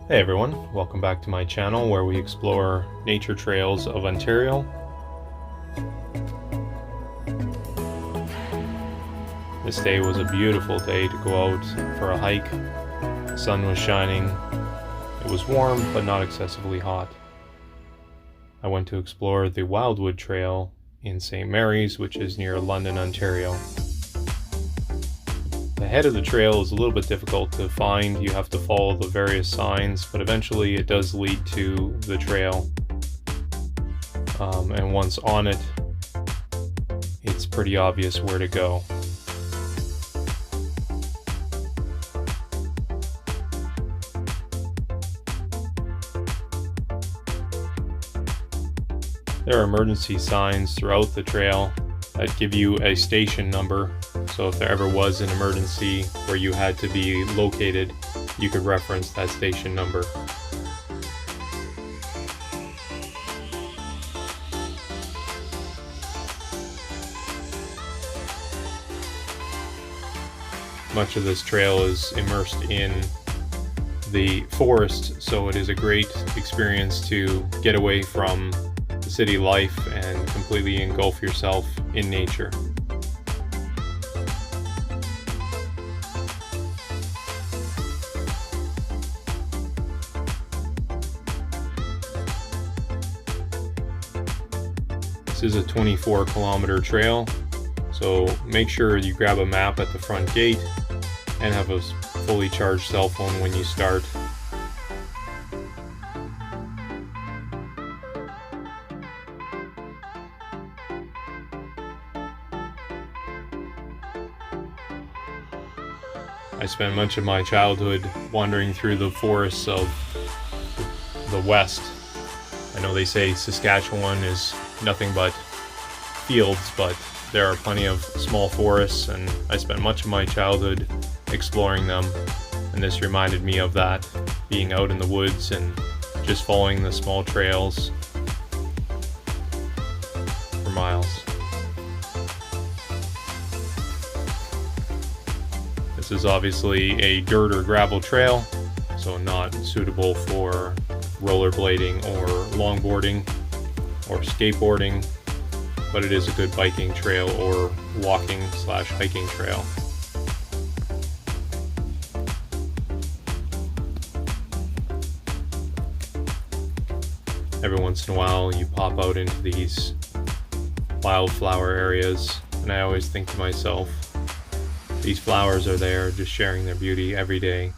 Hey everyone, welcome back to my channel where we explore nature trails of Ontario. This day was a beautiful day to go out for a hike. The sun was shining. It was warm but not excessively hot. I went to explore the Wildwood Trail in St. Mary's, which is near London, Ontario. The head of the trail is a little bit difficult to find. You have to follow the various signs, but eventually it does lead to the trail. And once on it, it's pretty obvious where to go. There are emergency signs throughout the trail that give you a station number, so if there ever was an emergency where you had to be located, you could reference that station number. Much of this trail is immersed in the forest, so it is a great experience to get away from the city life and completely engulf yourself in nature. This is a 24-kilometer trail, so make sure you grab a map at the front gate and have a fully charged cell phone when you start. I spent much of my childhood wandering through the forests of the West. I know they say Saskatchewan is nothing but fields, but there are plenty of small forests, and I spent much of my childhood exploring them, and this reminded me of that, being out in the woods and just following the small trails for miles. This is obviously a dirt or gravel trail, so not suitable for rollerblading or longboarding or skateboarding, but it is a good biking trail or walking/hiking trail. Every once in a while you pop out into these wildflower areas, and I always think to myself, these flowers are there just sharing their beauty every day,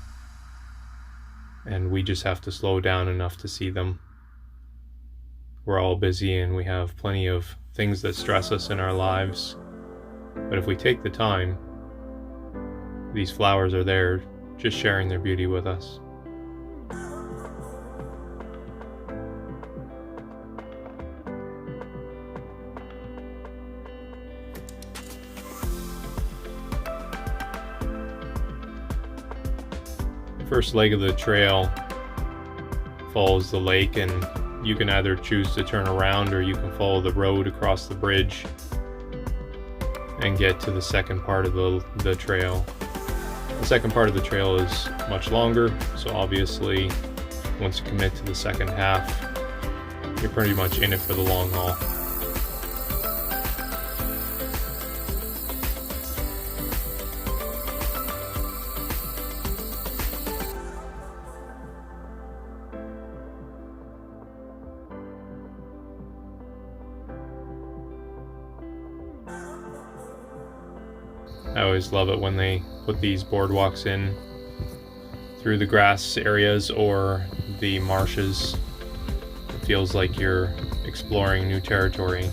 and we just have to slow down enough to see them. We're all busy and we have plenty of things that stress us in our lives, but if we take the time, these flowers are there just sharing their beauty with us. First leg of the trail follows the lake, and you can either choose to turn around or you can follow the road across the bridge and get to the second part of the trail. The second part of the trail is much longer, so obviously once you commit to the second half, you're pretty much in it for the long haul. I always love it when they put these boardwalks in through the grass areas or the marshes. It feels like you're exploring new territory.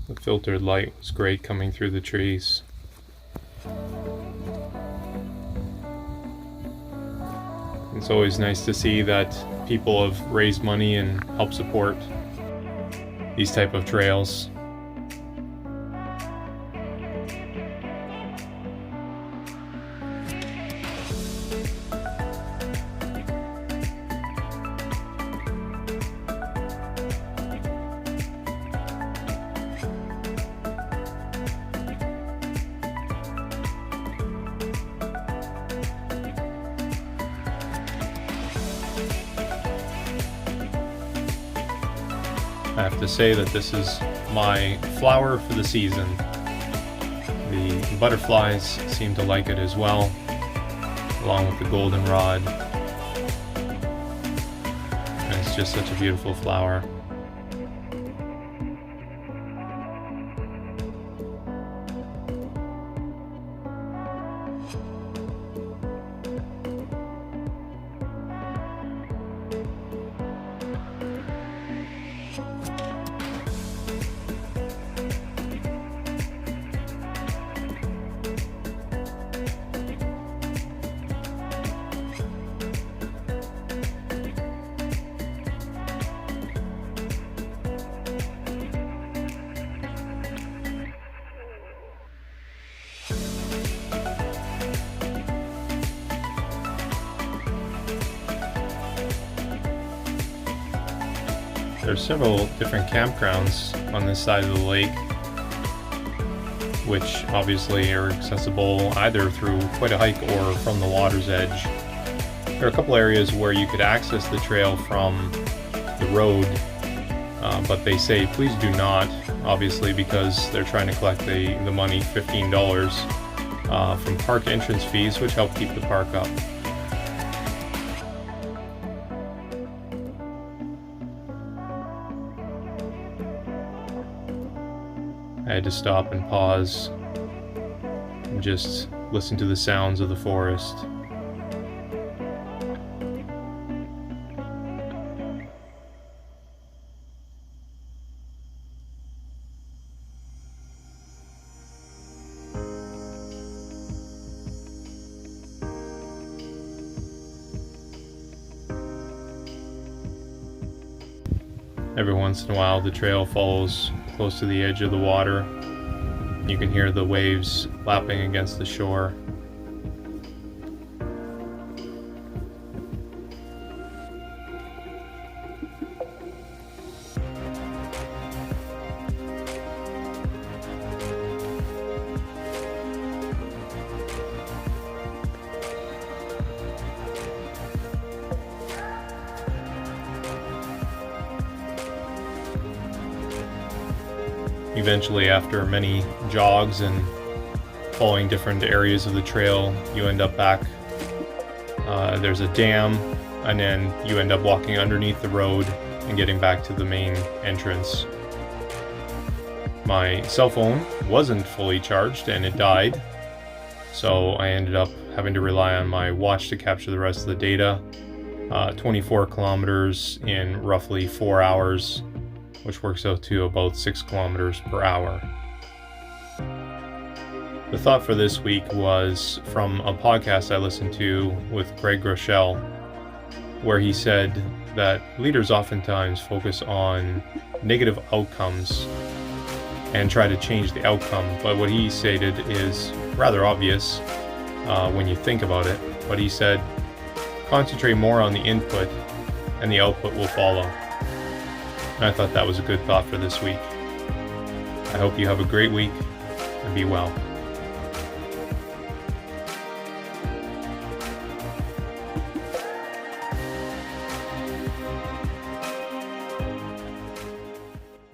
The filtered light was great coming through the trees. It's always nice to see that people have raised money and helped support these type of trails. I have to say that this is my flower for the season. The butterflies seem to like it as well, along with the goldenrod. And it's just such a beautiful flower. There's several different campgrounds on this side of the lake, which obviously are accessible either through quite a hike or from the water's edge. There are a couple areas where you could access the trail from the road, but they say please do not, obviously because they're trying to collect the money, $15, from park entrance fees, which help keep the park up. I had to stop and pause and just listen to the sounds of the forest. Every once in a while the trail follows close to the edge of the water. You can hear the waves lapping against the shore. Eventually, after many jogs and following different areas of the trail, you end up back. There's a dam, and then you end up walking underneath the road and getting back to the main entrance. My cell phone wasn't fully charged and it died, so I ended up having to rely on my watch to capture the rest of the data. 24 kilometers in roughly 4 hours, which works out to about 6 kilometers per hour. The thought for this week was from a podcast I listened to with Greg Groeschel, where he said that leaders oftentimes focus on negative outcomes and try to change the outcome, but what he stated is rather obvious when you think about it. But he said, concentrate more on the input and the output will follow. And I thought that was a good thought for this week. I hope you have a great week and be well.